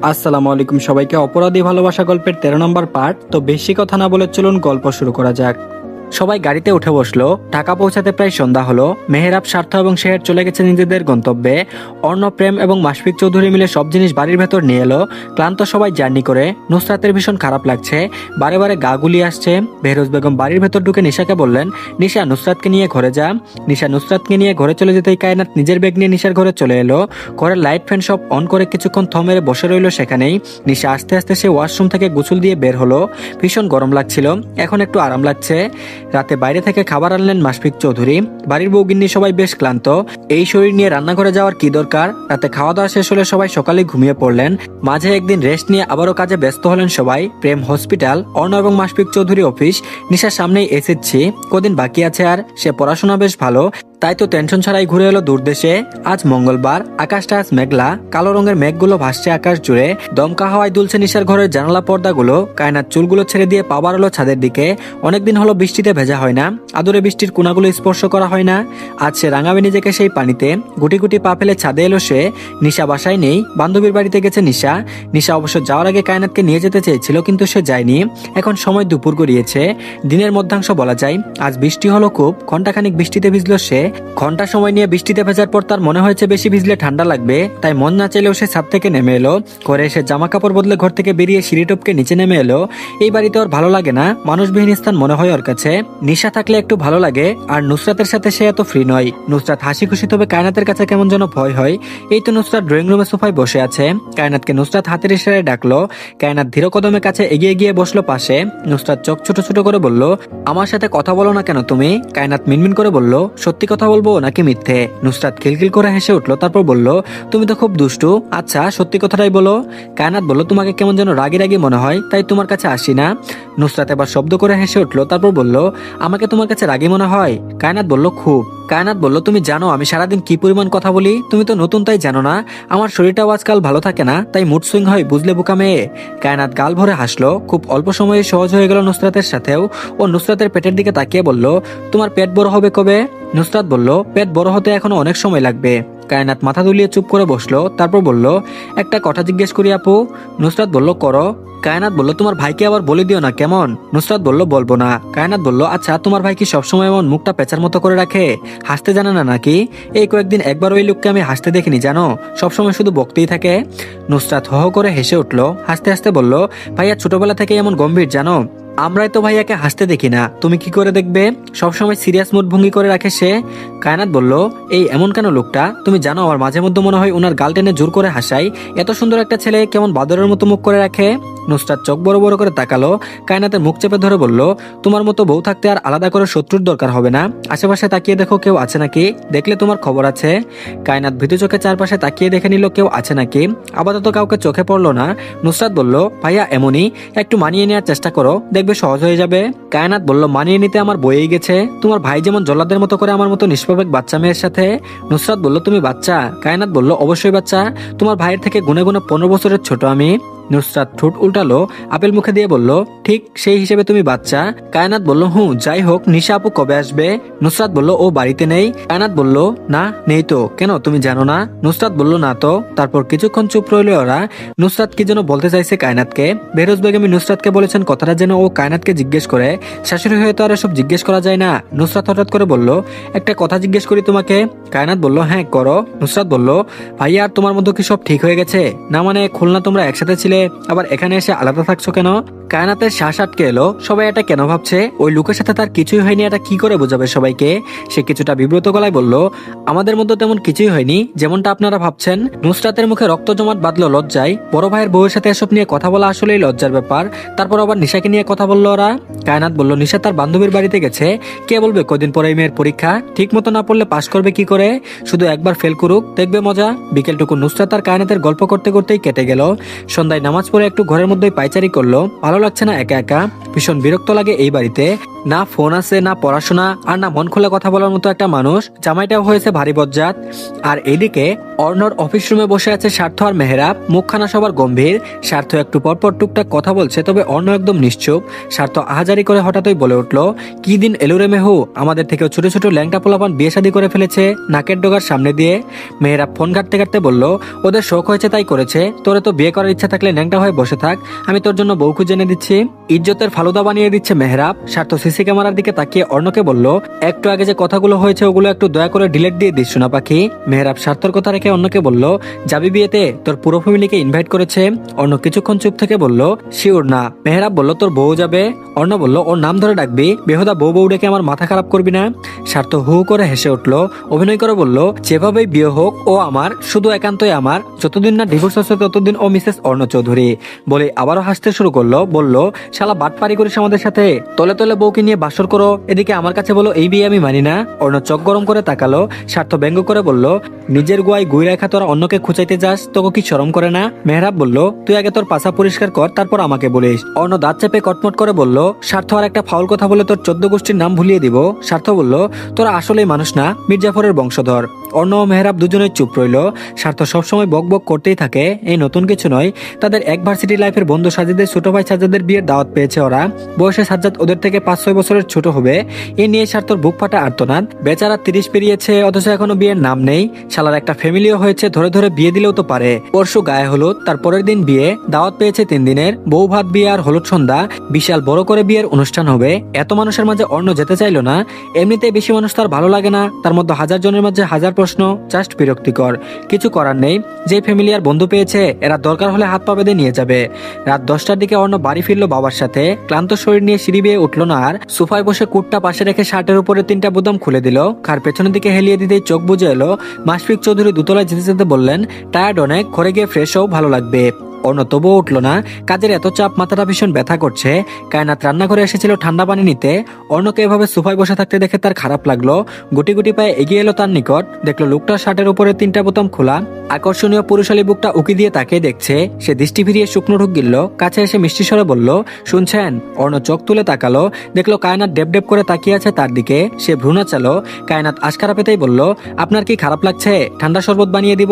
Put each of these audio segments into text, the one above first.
আসসালামু আলাইকুম সবাইকে। অপরাধী ভালোবাসা গল্পের 13 নম্বর পার্ট। তো বেশি কথা না বলে চলুন গল্প শুরু করা যাক। সবাই গাড়িতে উঠে বসলো। ঢাকা পৌঁছাতে প্রায় সন্ধ্যা হলো। মেহেরাব, স্বার্থ এবং শেহের চলে গেছে নিজেদের গন্তব্যে। অর্ণব, প্রেম এবং মাশফিক চৌধুরী মিলে সব জিনিস বাড়ির ভেতর নিয়ে এলো। ক্লান্ত সবাই জার্নি করে। নুসরাতের ভীষণ খারাপ লাগছে, বারে বারে গা গুলি আসছে। বেহরোজ বেগম বাড়ির ভেতর ঢুকে নিশাকে বললেন, নিশা নুসরাতকে নিয়ে ঘরে যা। নিশা নুসরাতকে নিয়ে ঘরে চলে যেতেই কায়নাত নিজের ব্যাগ নিয়ে নিশার ঘরে চলে এলো। ঘরের লাইট ফ্যান সব অন করে কিছুক্ষণ থ মেরে বসে রইল সেখানেই। নিশা আস্তে আস্তে সে ওয়াশরুম থেকে গোসল দিয়ে বের হলো। ভীষণ গরম লাগছিল, এখন একটু আরাম লাগছে। রাতে বাইরে থেকে খাবার আনলেন মাশফিক চৌধুরী। বাড়ির বউগিন্নি সবাই বেশ ক্লান্ত। এই শরীর নিয়ে রান্নাঘরে যাওয়ার কি দরকার। রাতে খাওয়া দাওয়া শেষ হলে সবাই সকালে ঘুমিয়ে পড়লেন। মাঝে একদিন রেস্ট নিয়ে আবারও কাজে ব্যস্ত হলেন সবাই। প্রেম হসপিটাল, অর্ণ এবং মাশফিক চৌধুরী অফিস। নিশার সামনেই এসেছি, কদিন বাকি আছে আর। সে পড়াশোনা বেশ ভালো, তাই তো টেনশন ছাড়াই ঘুরে এলো দূরদেশে। আজ মঙ্গলবার, আকাশটা আজ মেঘলা। কালো রঙের মেঘগুলো ভাসছে আকাশ জুড়ে। দমকা হাওয়ায় দুলছে নিশার ঘরের জানালা পর্দাগুলো। কায়নাত চুলগুলো ছেড়ে দিয়ে পা বাড়ালো ছাদের দিকে। অনেকদিন হলো বৃষ্টিতে ভেজা হয় না, আদরে বৃষ্টির কোনাগুলো স্পর্শ করা হয় না। আজ সে রাঙাবে নিজেকে সেই পানিতে। গুটি গুটি পা ফেলে ছাদে এলো সে। নিশা বাসায় নেই, বান্ধবীর বাড়িতে গেছে নিশা। নিশা অবশ্য যাওয়ার আগে কায়নাতকে নিয়ে যেতে চেয়েছিল, কিন্তু সে যায়নি। এখন সময় দুপুর গড়িয়েছে, দিনের মধ্যাংশ বলা যায়। আজ বৃষ্টি হলো খুব, ঘন্টাখানিক বৃষ্টিতে ভিজলো সে। ঘন্টা সময় নিয়ে বৃষ্টিতে ভেজার পর তার মনে হয়েছে বেশি ভিজলে ঠান্ডা লাগবে, তাই মন না চাইলেও সে ছাদ থেকে নেমে এলো। ঘরে এসে জামা কাপড় বদলে ঘর থেকে বেরিয়ে সিঁড়ি টপকে নিচে নেমে এলো। এই বাড়িতে ওর ভালো লাগে না, মানুষবিহীন স্থান মনে হয় ওর কাছে। নিশা থাকলে একটু ভালো লাগে, আর নুসরাতের সাথে সে এত ফ্রি নয়। নুসরাত হাসি খুশি, তবে কায়নাতের কাছে কেমন যেন ভয় হয়। এই তো নুসরাত ড্রয়িং রুমে সোফায় বসে আছে। কায়নাতকে নুসরাত হাতের ইশারায় ডাকলো। কায়নাত ধীর কদমে কাছে এগিয়ে গিয়ে বসলো পাশে। নুসরাত চোখ ছোট ছোট করে বলল, আমার সাথে কথা বলো না কেন তুমি? কায়নাত মিনমিন করে বলল, সত্যি কথা বলবো নাকি মিথ্যে? নুসরাত খিলখিল করে হেসে উঠলো, তারপর বলল, তুমি তো খুব দুষ্টু। আচ্ছা সত্যি কথাটাই বলো। কায়নাত বলল, তোমাকে কেমন যেন রাগি রাগি মনে হয়, তাই তোমার কাছে আসি না। নুসরাত এবার শব্দ করে হেসে উঠলো, তারপর বলল, আমাকে তোমার কাছে রাগি মনে হয়? কায়নাত বলল, খুব। কায়নাত বলল, তুমি জানো আমি সারাদিন কি পরিমাণ কথা বলি? তুমি তো নতুন তাই জানো না। আমার শরীরটাও আজকাল ভালো থাকে না, তাই মুড সুইং হয়, বুঝলে বোকা মেয়ে। কায়নাত গাল ভরে হাসলো। খুব অল্প সময়ে সহজ হয়ে গেল নুসরাতের সাথেও। ও নুসরাতের পেটের দিকে তাকিয়ে বলল, তোমার পেট বড় হবে কবে? নুসরাত বলল, পেট বড় হতে এখনো অনেক সময় লাগবে। কায়নাত মাথা দুলিয়ে চুপ করে বসলো, তারপর বলল, একটা কথা জিজ্ঞেস করি আপু? নুসরাত বলল, করো। কায়নাত বলল, তোমার ভাইকে আবার বলে দিও না কেমন? নুসরাত বলল, বলবো না। কায়নাত বলল, আচ্ছা তোমার ভাই কি সবসময় এমন মুখটা পেঁচার মতো করে রাখে? হাসতে জানে না নাকি? এই কয়েকদিন একবার ওই লোককে আমি হাসতে দেখিনি জানো, সবসময় শুধু বকতেই থাকে। নুসরাত হো হো করে হেসে উঠলো, হাসতে হাসতে বলল, ভাইয়া ছোটবেলা থেকে এমন গম্ভীর জানো? আমরাই তো ভাইয়াকে হাসতে দেখি না, তুমি কি করে দেখবে? সবসময় সিরিয়াস মুড ভঙ্গি করে রাখে সে। কায়নাত বলল, এই এমন কেন লোকটা? তুমি জানো আমার মাঝে মধ্যে মনে হয় ওনার গাল টেনে জোর করে হাসাই। এত সুন্দর একটা ছেলে কেমন বাদরের মতো মুখ করে রাখে। নুসরাত চোখ বড় বড় করে তাকালো। কায়নাতের মুখ চেপে ধরে বলল, তোমার মতো বউ থাকতে আর আলাদা করে শত্রুর দরকার হবে না। আশেপাশে তাকিয়ে দেখো কেউ আছে নাকি, দেখলে তোমার খবর আছে। কায়নাত ভীতু চোখে চারপাশে তাকিয়ে দেখে নিল কেউ আছে নাকি। আপাতত কাউকে চোখে পড়লো না। নুসরাত বলল, ভাইয়া এমনই, একটু মানিয়ে নেওয়ার চেষ্টা করো, দেখবে সহজ হয়ে যাবে। কায়নাত বলল, মানিয়ে নিতে আমার বয়েই গেছে। তোমার ভাই যেমন জল্লাদের মতো করে আমার মতো নিষ্পাপক বাচ্চা মেয়ের সাথে। নুসরাত বলল, তুমি বাচ্চা? কায়নাত বলল, অবশ্যই বাচ্চা। তোমার ভাইয়ের থেকে গুনে গুনে 15 বছরের ছোট আমি। নুসরাত ঠোঁট উল্টালো, আপেল মুখে দিয়ে বলল, ঠিক সেই হিসেবে তুমি বাচ্চা। কায়নাত বলল, যাই হোক নিশা আপু কবে আসবে? নুসরাত বলল, ও বাড়িতে নেই। কায়নাত বলল, না নেই তো। কেন তুমি জানো না? নুসরাত বলল, না তো। তারপর কিছুক্ষণ চুপ রইল ওরা। নুসরাত কি যেন বলতে চাইছে কায়নাতকে। বেহরোজ বেগম নুসরাতকে বলেছেন কথাটা যেন ও কায়নাতকে জিজ্ঞেস করে। শাশুড়ি হয়ে তো আর এসব জিজ্ঞেস করা যায় না। নুসরাত হঠাৎ করে বলল, একটা কথা জিজ্ঞেস করি তোমাকে? কায়নাত বলল, হ্যাঁ করো। নুসরাত বলল, ভাইয়া আর তোমার মধ্যে কি সব ঠিক হয়ে গেছে? না মানে খুলনা তোমরা একসাথে ছিলে, আবার এখানে এসে আলাদা থাকছো কেন? কায়নাতের শ্বাস আটকে এলো। সবাই এটা কেন ভাবছে? ওই লোকের সাথে তার কিছুই হয়নি, এটা কি করে বোঝাবে সবাইকে? সে কিছুটা বিব্রত গলায় বলল, আমাদের মধ্যে তেমন কিছুই হয়নি যেমনটা আপনারা ভাবছেন। নুসরাতের মুখে রক্ত জমাট বাঁধলো লজ্জায়। বড় ভাইয়ের বউয়ের সাথে এসব নিয়ে কথা বলা আসলেই লজ্জার ব্যাপার। তারপর আবার নিশাকে নিয়ে কথা বললো ওরা। কায়নাত বলল, নিশা তার বান্ধবীর বাড়িতে গেছে। কে বলবে কদিন পরে এই মেয়ের পরীক্ষা, ঠিক মতো না পড়লে পাশ করবে কি করে? শুধু একবার ফেল করুক, দেখবে মজা। বিকেলটুকু নুসরাত আর কায়নাতের গল্প করতে করতেই কেটে গেল। সন্ধ্যায় নামাজ পড়ে একটু ঘরের মধ্যেই পায়চারি করলো। ভালো লাগছে না একা একা? ভীষণ বিরক্ত লাগে এই বাড়িতে। না ফোন আছে, না পড়াশোনা, আর না মন খুলে কথা বলার মতো একটা মানুষ। জামাইটাও হয়েছে ভারী বজ্জাত। আর এদিকে অর্ণর অফিস রুমে বসে আছে স্বার্থ আর মেহরাব, মুখখানা সবার গম্ভীর। স্বার্থ একটু পরপর টুকটাক কথা বলছে, তবে অর্ণ একদম নিশ্চুপ। স্বার্থ আহাজারি করে হঠাৎই বলে উঠল, কি দিন এলো রে মেহু, আমাদের থেকেও ছোট ছোট ল্যাংটা পোলাপান বিয়ে শাদী করে ফেলেছে নাকের ডোগার সামনে দিয়ে। মেহরাব ফোন ঘাটতে ঘাটতে বলল, ওদের শখ হয়েছে তাই করেছে, তোরে তো বিয়ে করার ইচ্ছা থাকলে ল্যাংটা হয়ে বসে থাক, আমি তোর জন্য বউ খুঁজে এনে দিচ্ছি। ইজ্জতের ফালুদা বানিয়ে দিচ্ছে মেহরাব। স্বার্থ সিসি ক্যামেরার দিকে তাকিয়ে অর্ণকে বলল, একটু আগে যে কথাগুলো হয়েছে ওগুলো একটু দয়া করে ডিলিট দিয়ে দিস শোনা পাখি। মেহরাব স্বার্থর কথা রেখে অর্ণকে বলল, যাবি বিয়েতে? তোর পুরো ফ্যামিলিকে ইনভাইট করেছে। অর্ণ কিছুক্ষণ চুপ থেকে বলল, শিওর না। মেহরাব বলল, তোর বউ যাবে? অর্ণ বলল, ওর নাম ধরে ডাকবি, বেহুদা বউ বউ ডেকে আমার মাথা খারাপ করবি না। স্বার্থ হু করে হেসে উঠল, অভিনয় করে বলল, যেভাবেই বিয়ে হোক ও আমার, শুধু একান্তই আমার। যতদিন না ডিভোর্স হচ্ছে ততদিন ও মিসেস অর্ণ চৌধুরী। বলে আবারও হাসতে শুরু করলো, বলল, শালা বাটপারি করিস আমাদের সাথে, তলে তলে বউকে নিয়ে বাসর করো, এদিকে আমার কাছে বলো এই বিয়ে আমি মানি না। অর্ণ চোখ গরম করে তাকালো। স্বার্থ ব্যঙ্গ করে বলল, নিজের গোয়ায় গুই রেখা তোরা অন্যকে খুঁচাইতে যাস, তোকে কি শরম করে না? মেহরাব বলল, তুই আগে তোর পাছা পরিষ্কার কর, তারপর আমাকে বলিস। অর্ণ দাঁত চেপে কটমট করে বলল, স্বার্থ আর একটা ফাউল কথা বলে তোর 14 গোষ্ঠীর নাম ভুলিয়ে দিব। স্বার্থ বলল, তোরা আসলেই মানুষ না, মির্জাফরের বংশধর। অর্ণ ও মেহরাব দুজনেই চুপ রইল। স্বার্থ সবসময় বক বক করতেই থাকে, এই নতুন কিছু নয়। তাদের এক ভার্সিটি লাইফের বন্ধু সাজিদের ছোট ভাই সাজ্জাদের বিয়ের দাওয়াত পেয়েছে ওরা। বয়সে সাজ্জাদ ওদের থেকে 5-6 বছরের ছোট হবে। এ নিয়ে স্বার্থর বুক ফাটা আর্তনাদ। বেচারা 30 পেরিয়েছে, অথচ এখনো বিয়ের নাম নেই। শালার একটা ফ্যামিলিও হয়েছে, ধরে ধরে বিয়ে দিলেও তো পারে। পরশু গায়ে হলুদ, তার পরের দিন বিয়ে, দাওয়াত পেয়েছে 3 দিনের, বউ ভাত বিয়ে আর হলুদ সন্ধ্যা, বিশাল বড় করে বিয়ের অনুষ্ঠান হবে। এত মানুষের মাঝে অর্ণ যেতে চাইলো না। এমনিতেই বেশি মানুষ তার ভালো লাগে না, তার মধ্যে 1000 জনের মাঝে 1000 প্রশ্ন, জাস্ট বিরক্তিকর। কিছু করার নেই, যে ফ্যামিলি আর বন্ধু পেয়েছে এরা দরকার হলে হাত পা বেঁধে নিয়ে যাবে। রাত 10টার দিকে অর্ণ বাড়ি ফিরলো বাবার সাথে। ক্লান্ত শরীর নিয়ে সিঁড়ি বেয়ে উঠলো না আর। সোফায় বসে কুটটা পাশে রেখে শার্টের উপরে 3টা বোতাম খুলে দিল। কার পেছনের দিকে হেলিয়ে দিতেই চোখ বুজে এলো। মাশফিক চৌধুরী দুতলায় যেতে যেতে বললেন, টায়ার্ড অনেক, ঘরে গিয়ে ফ্রেশ হও, ভালো লাগবে। অর্ণ তবুও উঠলো না। কাজের এত চাপ, মাথাটা ভীষণ ব্যথা করছে। কায়নাত রান্নাঘরে এসেছিল ঠান্ডা পানি নিতে। অর্ণকে এভাবে সোফায় বসে থাকতে দেখে তার খারাপ লাগলো। গুটি গুটি পায়ে এগিয়ে এলো তার নিকট। দেখলো লোকটার শার্টের উপরে 3টা বোতাম খোলা। আকর্ষণীয় পুরুষালী বুকটা উকি দিয়ে তাকিয়ে দেখছে। সে দৃষ্টি ফিরিয়ে শুকনো ঢুক গিলল। কাছে এসে মিষ্টি স্বরে বলল, শুনছেন? অর্ণ চোখ তুলে তাকালো। দেখলো কায়নাত ডেপ ডেপ করে তাকিয়ে আছে তার দিকে। সে ভ্রু নাচালো। কায়নাত আশকারা পেতেই বলল, আপনার কি খারাপ লাগছে? ঠান্ডা শরবত বানিয়ে দিব?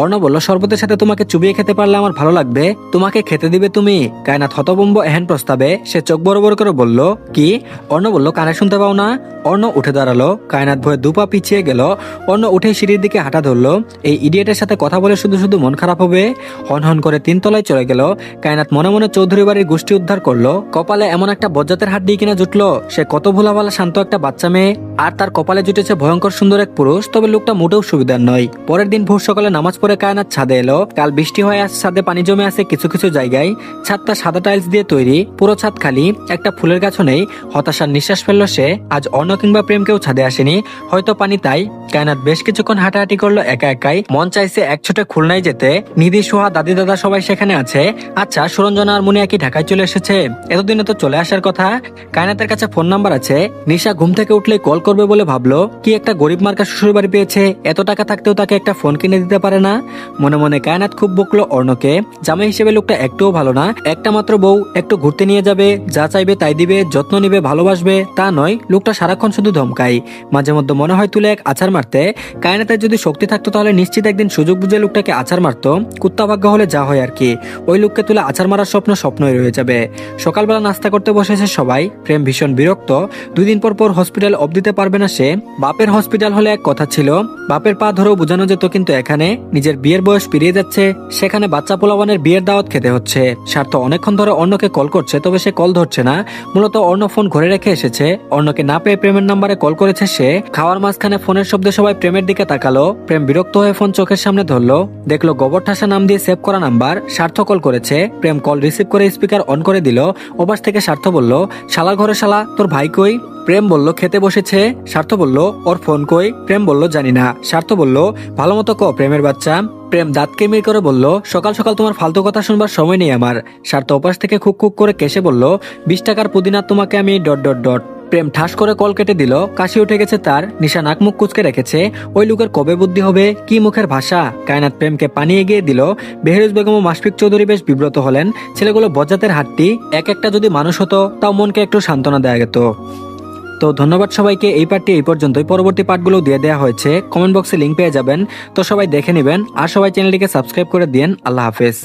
অর্ণ বলল, শরবতের সাথে তোমাকে চুবিয়ে খেতে পারলে আমার ভালো লাগবে। তোমাকে খেতে দিবে তুমি? কায়নাত হতভম্ব এহেন প্রস্তাবে। সে চোখ বড় বড় করে বলল, কি? অর্ণ বলল, কানে শুনতে পাও না? অর্ণ উঠে দাঁড়ালো। কায়নাত ভয়ে 2 পা পিছিয়ে গেল। অর্ণ উঠে সিঁড়ির দিকে হাঁটা ধরলো। এই ইডিয়েটের সাথে কথা বলে শুধু শুধু মন খারাপ হবে। হন হন করে 3 তলায় চলে গেল। কায়নাত মনে মনে চৌধুরী বাড়ির গোষ্ঠী উদ্ধার করলো। কপালে এমন একটা বজ্জাতের হাত দিয়ে কিনা জুটলো। সে কত ভোলাভালা শান্ত একটা বাচ্চা মেয়ে, আর তার কপালে জুটেছে ভয়ঙ্কর সুন্দর এক পুরুষ। তবে লোকটা মোটেও সুবিধার নয়। পরের দিন ভোর সকালে নামাজ পড়ে কায়নাত ছাদে এলো। কাল বৃষ্টি হয়ে আজ ছাদে পানি জমে আছে কিছু কিছু জায়গায়। ছাদটা সাদা টাইলস দিয়ে তৈরি, পুরো ছাদ খালি, একটা ফুলের গাছও নেই। হতাশার নিঃশ্বাস ফেললো সে। আজ অর্ণ কিংবা প্রেম কেউ ছাদে আসেনি, হয়তো পানি তাই। কায়নাত বেশ কিছুক্ষণ হাঁটাহাঁটি করলো একা একাই। মন চাইছে এক ছোটে খুলনায় যেতে। নিধি, সোহা, দাদি, দাদা সবাই সেখানে আছে। আচ্ছা, সুরঞ্জনা আর মুনিয়া কি ঢাকায় চলে এসেছে? এতদিনে তো চলে আসার কথা। কায়নাতের কাছে ফোন নাম্বার আছে। নিশা ঘুম থেকে উঠলে কল করবে বলে ভাবলো। কি একটা গরিব মার্কা শ্বশুর বাড়ি পেয়েছে, এত টাকা থাকতেও তাকে একটা ফোন কিনে দিতে পারে না। মনে মনে কায়নাত খুব বকলো অর্ণকে। জামাই হিসেবে লোকটা একটুও ভালো না। একটা মাত্র বউ, একটু ঘুরতে নিয়ে যাবে, যা চাইবে তাই দিবে, যত্ন নিবে, ভালোবাসবে, তা নয়। লোকটা সারাক্ষণ শুধু ধমকাই। মাঝে মধ্যে মনে হয় তুলে এক আছাড় মারতে। কায়নাতের যদি শক্তি থাকতো তাহলে নিশ্চিত একদিন সুযোগ বুঝে লোকটাকে আছাড় মারতো। কুত্তা ভাগ্য হলে যা হয় আর কি। ওই লোককে তুলে আছাড় মারার স্বপ্ন স্বপ্নই রয়ে যাবে। সকালবেলা নাস্তা করতে বসেছে সবাই। প্রেম ভীষণ বিরক্ত। 2 দিন পর পর হসপিটাল অব দিতে পারবে না সে। বাপের হসপিটাল হলে এক কথা ছিল, বাপের পা ধরেও বোঝানো যেত, কিন্তু এখানে নিজের বিয়ের বয়স পেরিয়ে যাচ্ছে, সেখানে বাচ্চা পোলাওয়ানের বিয়ের দাওয়াত খেতে হচ্ছে। স্বার্থ অনেকক্ষণ ধরে অর্ণকে কল করছে, তবে সে কল ধরছে না। মূলত অর্ণ ফোন ঘরে রেখে এসেছে। অর্ণকে না পেয়ে প্রেমের নাম্বারে কল করেছে সে। খাওয়ার মাঝখানে ফোনের শব্দে সবাই প্রেমের দিকে তাকালো। প্রেম বিরক্ত হয়ে ফোন চোখের সামনে ধরলো। দেখলো গোবর ঠাসা নাম দিয়ে সেভ করা নাম্বার। স্বার্থ কল করেছে। প্রেম কল রিসিভ করে স্পিকার অন করে দিল। ওপাশ থেকে স্বার্থ বলল, শালার ঘরে শালা, তোর ভাই কই? প্রেম বলল, খেতে বসেছে। স্বার্থ বলল, ওর ফোন কই? প্রেম বলল, জানি না। স্বার্থ বলল, ভালো মতো ক প্রেমের বাচ্চা। প্রেম দাঁত কেমির করে বলল, সকাল সকাল তোমার ফালতু কথা শুনবার সময় নেই আমার। স্বার্থ ওপাশ থেকে খুক খুক করে কেসে বলল, 20 টাকার পুদিনা তোমাকে আমি ডট ডট ডট। প্রেম ঠাস করে কল কেটে দিল, কাশি উঠে গেছে তার, নিশা নাক মুখ কুচকে রেখেছে। ওই লোকের কবে বুদ্ধি হবে, কি মুখের ভাষা। কায়নাত প্রেমকে পানি এগিয়ে দিল। বেহরুজ বেগম ও মাশফিক চৌধুরী বেশ বিব্রত হলেন। ছেলেগুলো বজ্জাতের হাড্ডি, এক একটা যদি মানুষ হতো তাও মনকে একটু সান্ত্বনা দেয়া যেত। তো ধন্যবাদ সবাইকে। এই পার্টটি এই পর্যন্তই, পরবর্তী পার্টগুলো দিয়ে দেওয়া হয়েছে, কমেন্ট বক্সে লিঙ্ক পেয়ে যাবেন। তো সবাই দেখে নেবেন আর সবাই চ্যানেলটিকে সাবস্ক্রাইব করে দিন। আল্লাহ হাফেজ।